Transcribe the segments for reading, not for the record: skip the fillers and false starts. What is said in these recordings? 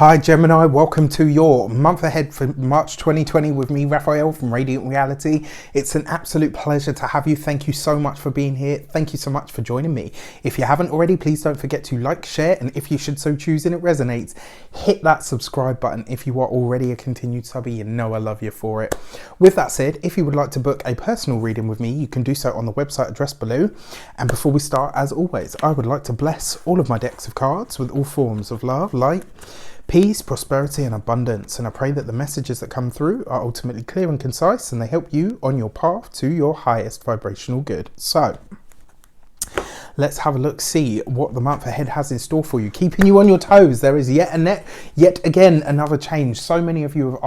Hi Gemini, welcome to your month ahead for March 2020 with me, Raphael from Reydiant Reality. It's an absolute pleasure to have you. Thank you so much for being here. Thank you so much for joining me. If you haven't already, please don't forget to like, share, and if you should so choose and it resonates, hit that subscribe button. If you are already a continued subby, you know I love you for it. With that said, if you would like to book a personal reading with me, you can do so on the website address below. And before we start, as always, I would like to bless all of my decks of cards with all forms of love, light, peace, prosperity and abundance, and I pray that the messages that come through are ultimately clear and concise and they help you on your path to your highest vibrational good. So let's have a look, see what the month ahead has in store for you, keeping you on your toes. There is yet again another change. So many of you have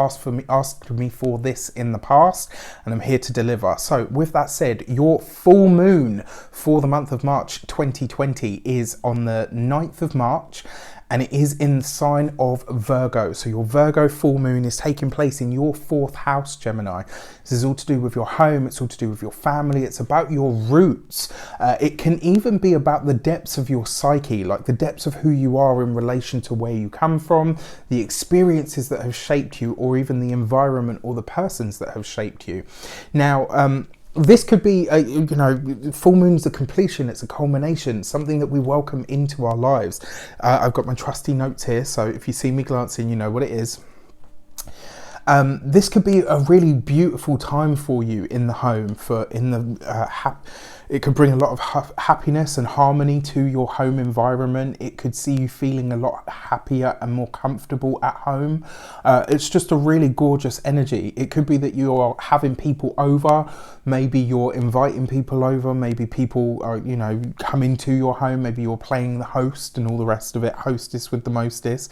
asked me for this in the past, and I'm here to deliver. So with that said, your full moon for the month of March 2020 is on the 9th of March. And it is in the sign of Virgo. So your Virgo full moon is taking place in your 4th house, Gemini. This is all to do with your home. It's all to do with your family. It's about your roots. It can even be about the depths of your psyche, like the depths of who you are in relation to where you come from, the experiences that have shaped you, or even the environment or the persons that have shaped you. Now, this could be, full moon's a completion, it's a culmination, something that we welcome into our lives. I've got my trusty notes here, so if you see me glancing, you know what it is. This could be a really beautiful time for you in the home, it could bring a lot of happiness and harmony to your home environment. It could see you feeling a lot happier and more comfortable at home. It's just a really gorgeous energy. It could be that you're having people over, maybe you're inviting people over, maybe people are, coming to your home, maybe you're playing the host and all the rest of it, hostess with the mostest.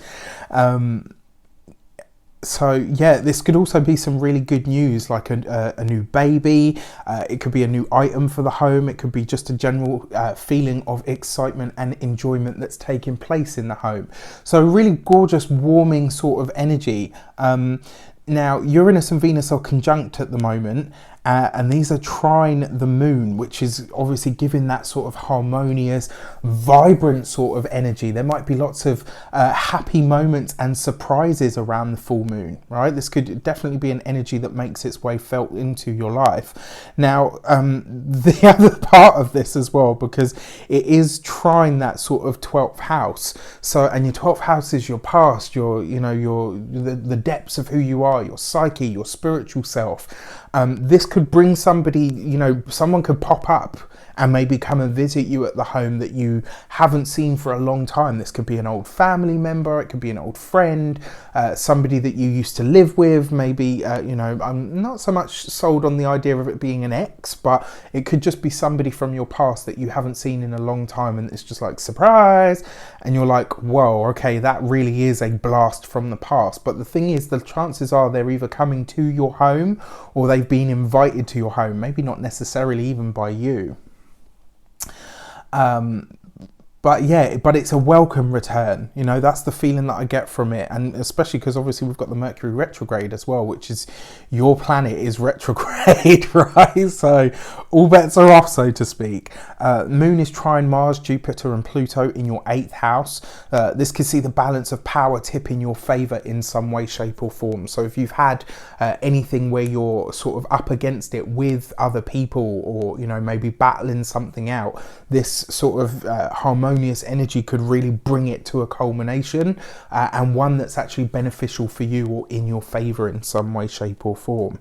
So yeah, this could also be some really good news, like a new baby. It could be a new item for the home. It could be just a general feeling of excitement and enjoyment that's taking place in the home. So a really gorgeous, warming sort of energy. Now, Uranus and Venus are conjunct at the moment, and these are trine the moon, which is obviously giving that sort of harmonious, vibrant sort of energy. There might be lots of happy moments and surprises around the full moon, right? This could definitely be an energy that makes its way felt into your life. Now, the other part of this as well, because it is trine that sort of 12th house. So, and your 12th house is your past, the depths of who you are, your psyche, your spiritual self. This could bring somebody, someone could pop up and maybe come and visit you at the home that you haven't seen for a long time. This could be an old family member, it could be an old friend, somebody that you used to live with, maybe, I'm not so much sold on the idea of it being an ex, but it could just be somebody from your past that you haven't seen in a long time, and it's just like, surprise, and you're like, whoa, okay, that really is a blast from the past. But the thing is, the chances are they're either coming to your home or they've been invited to your home, maybe not necessarily even by you. But it's a welcome return. That's the feeling that I get from it. And especially because obviously we've got the Mercury retrograde as well, which is your planet is retrograde, right? So all bets are off, so to speak. Moon is trine Mars, Jupiter and Pluto in your 8th house. This can see the balance of power tip in your favor in some way, shape or form. So if you've had anything where you're sort of up against it with other people, or, maybe battling something out, this sort of harmonious energy could really bring it to a culmination, and one that's actually beneficial for you or in your favor in some way, shape or form.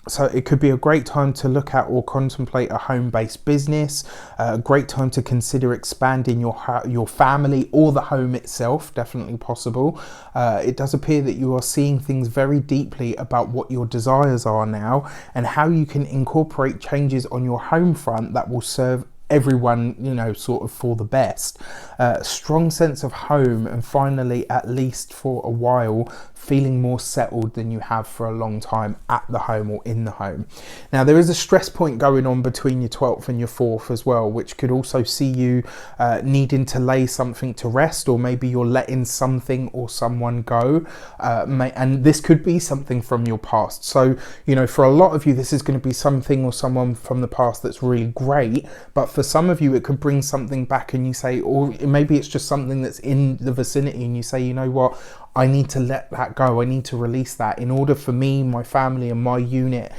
So it could be a great time to look at or contemplate a home-based business, a great time to consider expanding your family or the home itself, definitely possible. It does appear that you are seeing things very deeply about what your desires are now and how you can incorporate changes on your home front that will serve everyone, sort of for the best. Strong sense of home, and finally, at least for a while, feeling more settled than you have for a long time at the home or in the home. Now, there is a stress point going on between your 12th and your 4th as well, which could also see you needing to lay something to rest, or maybe you're letting something or someone go. And this could be something from your past. So, for a lot of you, this is going to be something or someone from the past that's really great. But for for some of you, it could bring something back and you say, or maybe it's just something that's in the vicinity and you say, you know what, I need to let that go. I need to release that. In order for me, my family and my unit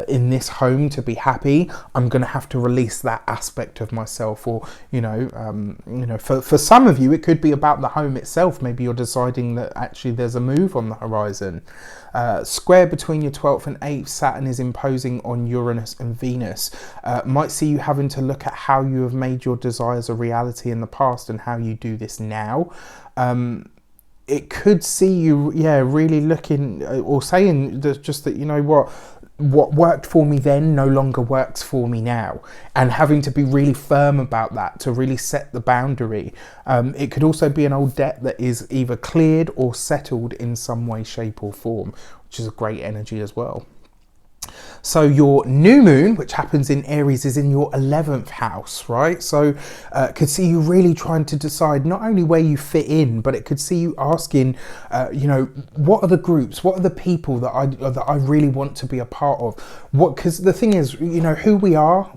in this home to be happy, I'm going to have to release that aspect of myself. Or, for some of you, it could be about the home itself. Maybe you're deciding that actually there's a move on the horizon. Square between your 12th and 8th, Saturn is imposing on Uranus and Venus. Might see you having to look at how you have made your desires a reality in the past and how you do this now. It could see you, really looking or saying just that, you know what worked for me then no longer works for me now, and having to be really firm about that to really set the boundary. It could also be an old debt that is either cleared or settled in some way, shape or form, which is a great energy as well. So your new moon, which happens in Aries, is in your 11th house, right? So could see you really trying to decide not only where you fit in, but it could see you asking, what are the groups, what are the people that I really want to be a part of? Because the thing is, who we are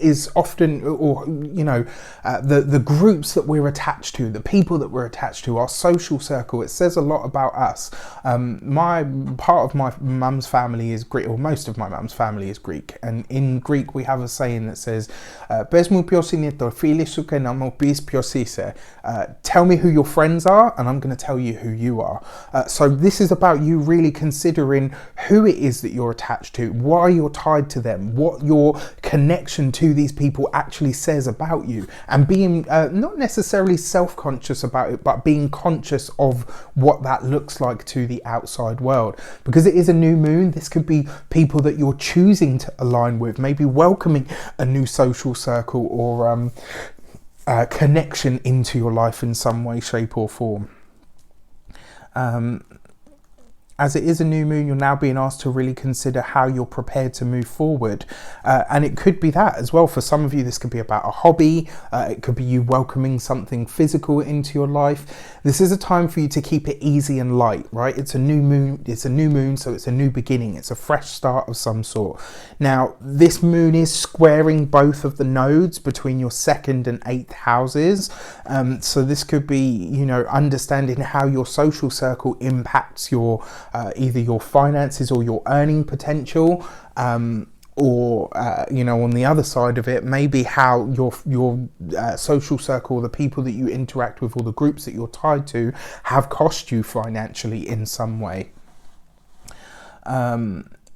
is often, the groups that we're attached to, the people that we're attached to, our social circle. It says a lot about us. My part of my mum's family is Greek, or most of my mum's family is Greek, and in Greek we have a saying that says, "Pes mu pois είναι το φίλοι σου και να μου πεις ποιος είσαι." Tell me who your friends are, and I'm going to tell you who you are. So this is about you really considering who it is that you're attached to, why you're tied to them, what your connection to these people actually says about you, and being not necessarily self-conscious about it, but being conscious of what that looks like to the outside world. Because it is a new moon, this could be people that you're choosing to align with, maybe welcoming a new social circle or connection into your life in some way, shape or form. As it is a new moon, you're now being asked to really consider how you're prepared to move forward. And it could be that as well. For some of you, this could be about a hobby. It could be you welcoming something physical into your life. This is a time for you to keep it easy and light, right? It's a new moon. It's a new moon, so it's a new beginning. It's a fresh start of some sort. Now, this moon is squaring both of the nodes between your 2nd and 8th houses. So this could be, understanding how your social circle impacts your either your finances or your earning potential, or on the other side of it, maybe how your social circle, the people that you interact with or the groups that you're tied to, have cost you financially in some way.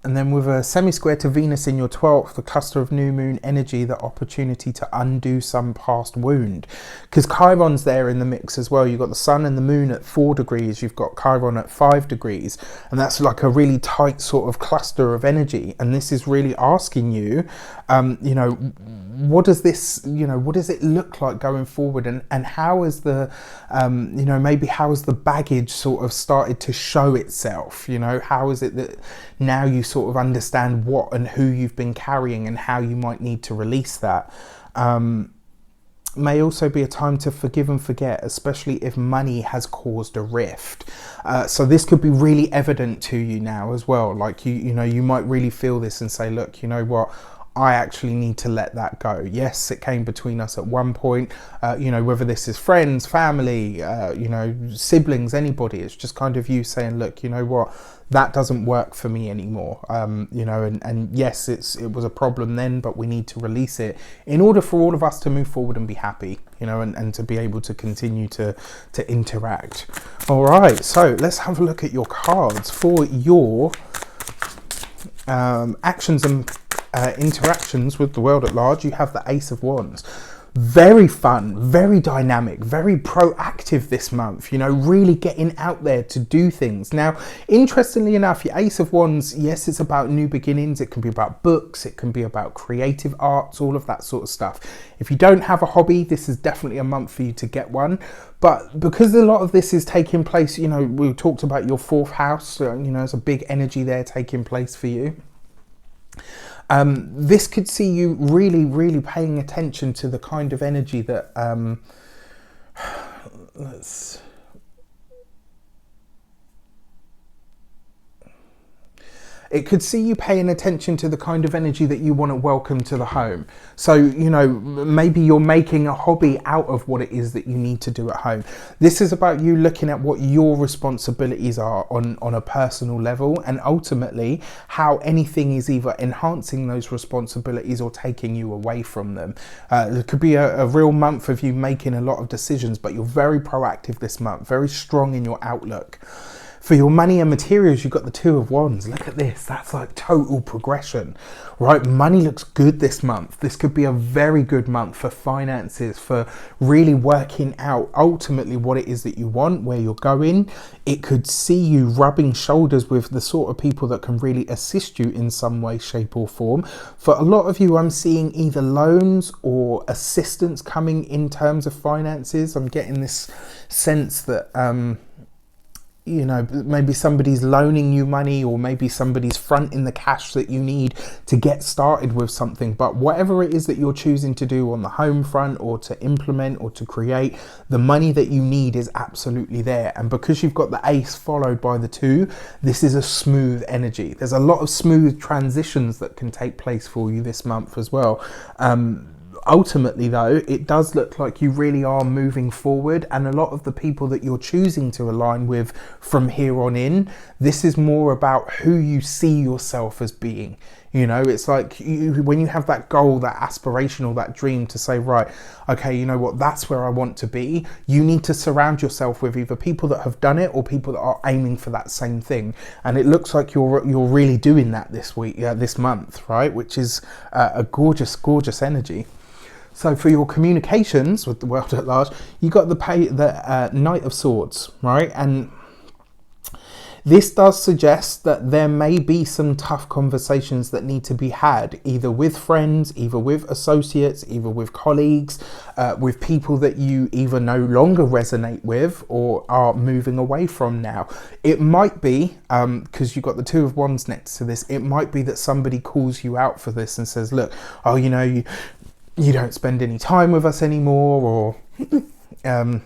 And then with a semi-square to Venus in your 12th, the cluster of new moon energy, the opportunity to undo some past wound. Because Chiron's there in the mix as well. You've got the sun and the moon at 4 degrees. You've got Chiron at 5 degrees. And that's like a really tight sort of cluster of energy. And this is really asking you, what does this, what does it look like going forward? And how is the, maybe how has the baggage sort of started to show itself? How is it that now you sort of understand what and who you've been carrying and how you might need to release that? May also be a time to forgive and forget, especially if money has caused a rift. So this could be really evident to you now as well. Like you might really feel this and say, look, you know what? I actually need to let that go. Yes, it came between us at one point, whether this is friends, family, siblings, anybody. It's just kind of you saying, look, you know what, that doesn't work for me anymore. And yes, it was a problem then, but we need to release it in order for all of us to move forward and be happy, and to be able to continue to interact. All right, so let's have a look at your cards for your actions and interactions with the world at large. You have the Ace of Wands. Very fun, very dynamic, very proactive this month, really getting out there to do things. Now, interestingly enough, your Ace of Wands, yes, it's about new beginnings. It can be about books. It can be about creative arts, all of that sort of stuff. If you don't have a hobby, this is definitely a month for you to get one. But because a lot of this is taking place, we talked about your 4th house, there's a big energy there taking place for you. This could see you really, really paying attention to the kind of energy that, It could see you paying attention to the kind of energy that you want to welcome to the home. So, you know, maybe you're making a hobby out of what it is that you need to do at home. This is about you looking at what your responsibilities are on a personal level, and ultimately how anything is either enhancing those responsibilities or taking you away from them. It could be a real month of you making a lot of decisions, but you're very proactive this month, very strong in your outlook. For your money and materials, you've got the Two of Wands. Look at this. That's like total progression, right? Money looks good this month. This could be a very good month for finances, for really working out ultimately what it is that you want, where you're going. It could see you rubbing shoulders with the sort of people that can really assist you in some way, shape or form. For a lot of you, I'm seeing either loans or assistance coming in terms of finances. I'm getting this sense that, you know, maybe somebody's loaning you money, or maybe somebody's fronting the cash that you need to get started with something. But whatever it is that you're choosing to do on the home front, or to implement or to create, the money that you need is absolutely there. And because you've got the Ace followed by the Two, this is a smooth energy. There's a lot of smooth transitions that can take place for you this month as well. Ultimately though, it does look like you really are moving forward, and a lot of the people that you're choosing to align with from here on in, this is more about who you see yourself as being. You know, it's like when you have that goal, that aspiration, or that dream to say, right, okay, you know what, that's where I want to be. You need to surround yourself with either people that have done it or people that are aiming for that same thing. And it looks like you're really doing that this week, this month, right? Which is a gorgeous, gorgeous energy. So for your communications with the world at large, you got the Knight of Swords, right? And this does suggest that there may be some tough conversations that need to be had, either with friends, either with associates, either with colleagues, with people that you either no longer resonate with or are moving away from now. It might be, because you've got the Two of Wands next to this, it might be that somebody calls you out for this and says, look, oh, you know, you don't spend any time with us anymore, or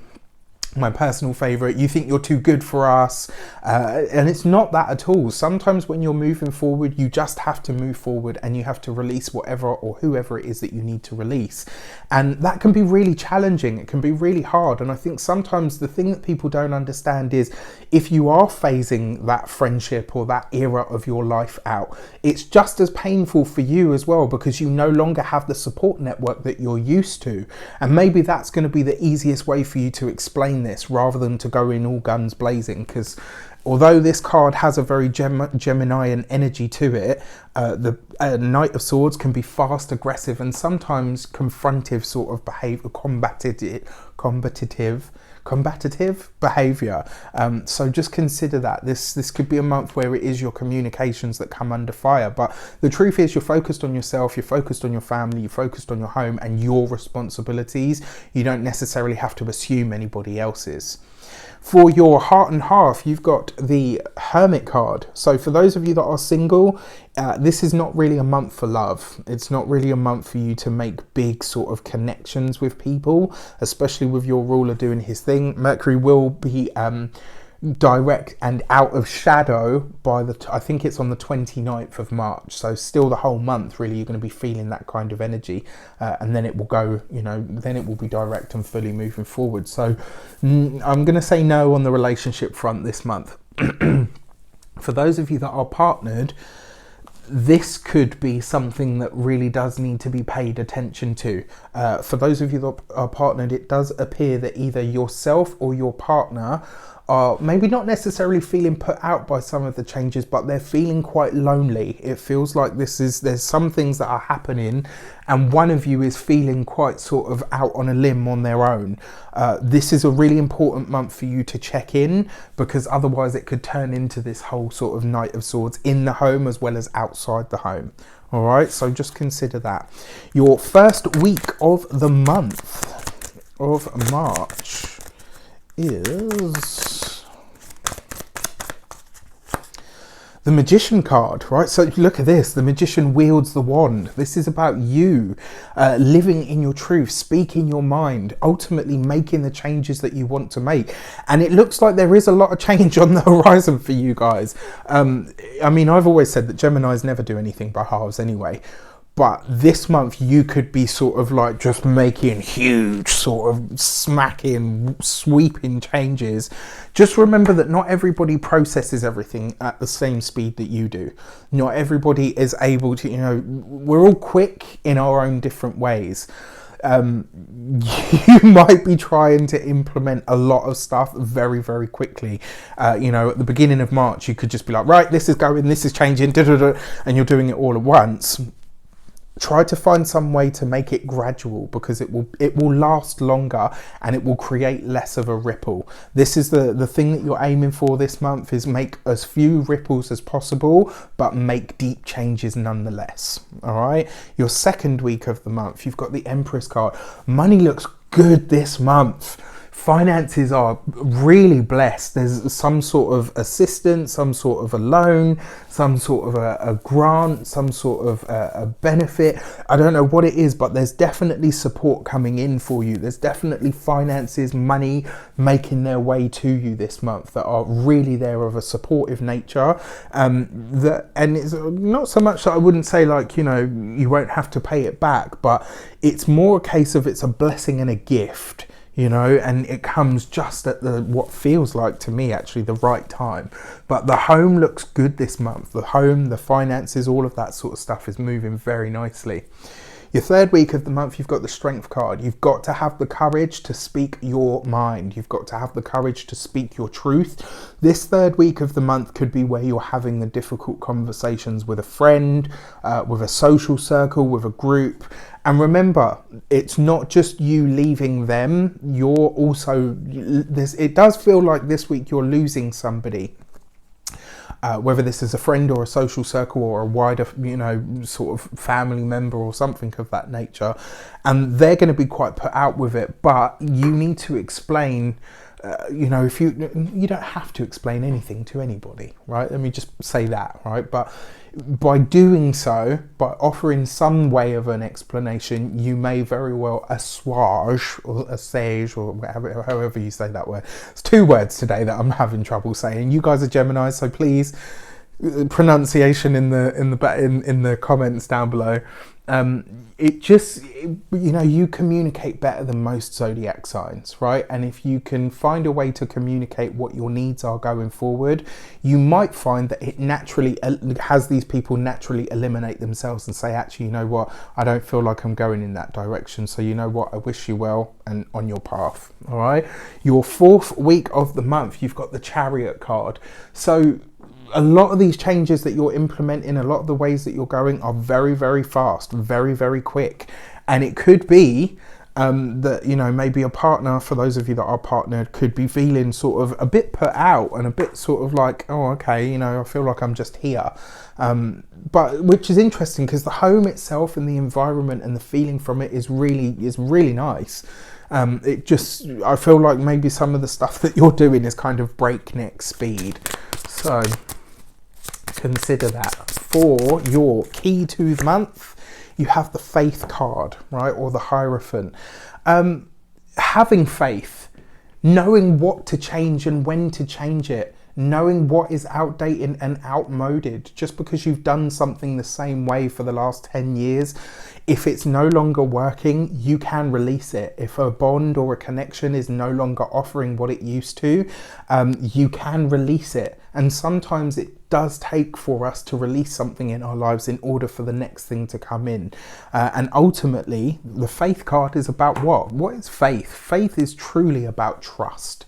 my personal favorite, you think you're too good for us. And it's not that at all. Sometimes when you're moving forward, you just have to move forward, and you have to release whatever or whoever it is that you need to release. And that can be really challenging. It can be really hard. And I think sometimes the thing that people don't understand is, if you are phasing that friendship or that era of your life out, it's just as painful for you as well, because you no longer have the support network that you're used to. And maybe that's going to be the easiest way for you to explain this, rather than to go in all guns blazing. Because although this card has a very Geminian energy to it, the Knight of Swords can be fast, aggressive, and sometimes confrontive sort of behavior, combative behavior. So just consider that this could be a month where it is your communications that come under fire. But the truth is, you're focused on yourself, you're focused on your family, you're focused on your home and your responsibilities. You don't necessarily have to assume anybody else's. For your heart and half, you've got the Hermit card. So for those of you that are single, this is not really a month for love. It's not really a month for you to make big sort of connections with people, especially with your ruler doing his thing. Mercury will be direct and out of shadow by I think it's on the 29th of March. So still the whole month, really, you're going to be feeling that kind of energy. And then it will go, you know, then it will be direct and fully moving forward. So I'm going to say no on the relationship front this month. For those of you that are partnered, this could be something that really does need to be paid attention to. For those of you that are partnered, it does appear that either yourself or your partner are maybe not necessarily feeling put out by some of the changes, but they're feeling quite lonely. It feels like there's some things that are happening and one of you is feeling quite sort of out on a limb on their own. This is a really important month for you to check in, because otherwise it could turn into this whole sort of Knight of Swords in the home as well as outside the home. All right, so just consider that. Your first week of the month of March is the Magician card, right? So look at this, the Magician wields the wand. This is about you living in your truth, speaking your mind, ultimately making the changes that you want to make. And it looks like there is a lot of change on the horizon for you guys. I mean, I've always said that Geminis never do anything by halves anyway. But this month you could be sort of like just making huge sort of smacking, sweeping changes. Just remember that not everybody processes everything at the same speed that you do. Not everybody is able to, you know, we're all quick in our own different ways. You might be trying to implement a lot of stuff very, very quickly. You know, at the beginning of March, you could just be like, right, this is going, this is changing, and you're doing it all at once. Try to find some way to make it gradual, because it will last longer and it will create less of a ripple. This is the thing that you're aiming for this month, is make as few ripples as possible, but make deep changes nonetheless. All right. Your second week of the month, you've got the Empress card. Money looks good this month. Finances are really blessed. There's some sort of assistance, some sort of a loan, some sort of a grant, some sort of a benefit. I don't know what it is, but there's definitely support coming in for you. There's definitely finances, money making their way to you this month that are really there, of a supportive nature. And it's not so much that I wouldn't say, like, you know, you won't have to pay it back, but it's more a case of it's a blessing and a gift. You know, and it comes just at what feels like to me actually the right time. But the home looks good this month. The home, the finances, all of that sort of stuff is moving very nicely. Your third week of the month, you've got the Strength card. You've got to have the courage to speak your mind. You've got to have the courage to speak your truth. This third week of the month could be where you're having the difficult conversations with a friend, with a social circle, with a group. And remember, it's not just you leaving them. You're also, it does feel like this week you're losing somebody. Whether this is a friend or a social circle or a wider, you know, sort of family member or something of that nature. And they're going to be quite put out with it, but you need to explain, you know, if you don't have to explain anything to anybody, right? Let me just say that, right? But by doing so, by offering some way of an explanation, you may very well assuage or assage, or however you say that word. It's two words today that I'm having trouble saying. You guys are Geminis, so please, pronunciation in the comments down below. You know, you communicate better than most zodiac signs, right? And if you can find a way to communicate what your needs are going forward, you might find that it naturally has these people naturally eliminate themselves and say, actually, you know what, I don't feel like I'm going in that direction, so you know what, I wish you well and on your path. All right. Your fourth week of the month, you've got the Chariot card. So a lot of these changes that you're implementing, a lot of the ways that you're going are very, very fast, very, very quick. And it could be that, you know, maybe a partner, for those of you that are partnered, could be feeling sort of a bit put out and a bit sort of like, oh, okay, you know, I feel like I'm just here. But which is interesting, because the home itself and the environment and the feeling from it is really nice. I feel like maybe some of the stuff that you're doing is kind of breakneck speed. So consider that. For your key to the month, you have the Faith card, right? Or the Hierophant. Having faith, knowing what to change and when to change it, knowing what is outdated and outmoded. Just because you've done something the same way for the last 10 years, if it's no longer working, you can release it. If a bond or a connection is no longer offering what it used to, you can release it. And sometimes it does take for us to release something in our lives in order for the next thing to come in. And ultimately, the Faith card is about what? What is faith? Faith is truly about trust.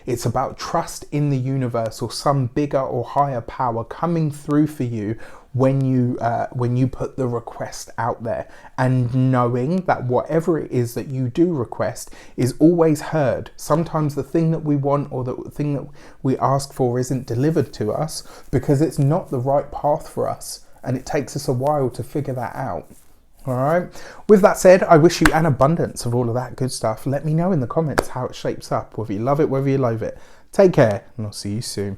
It's about trust in the universe or some bigger or higher power coming through for you when you put the request out there, and knowing that whatever it is that you do request is always heard. Sometimes the thing that we want or the thing that we ask for isn't delivered to us because it's not the right path for us, and it takes us a while to figure that out. All right. With that said, I wish you an abundance of all of that good stuff. Let me know in the comments how it shapes up, whether you love it, whether you loathe it. Take care, and I'll see you soon.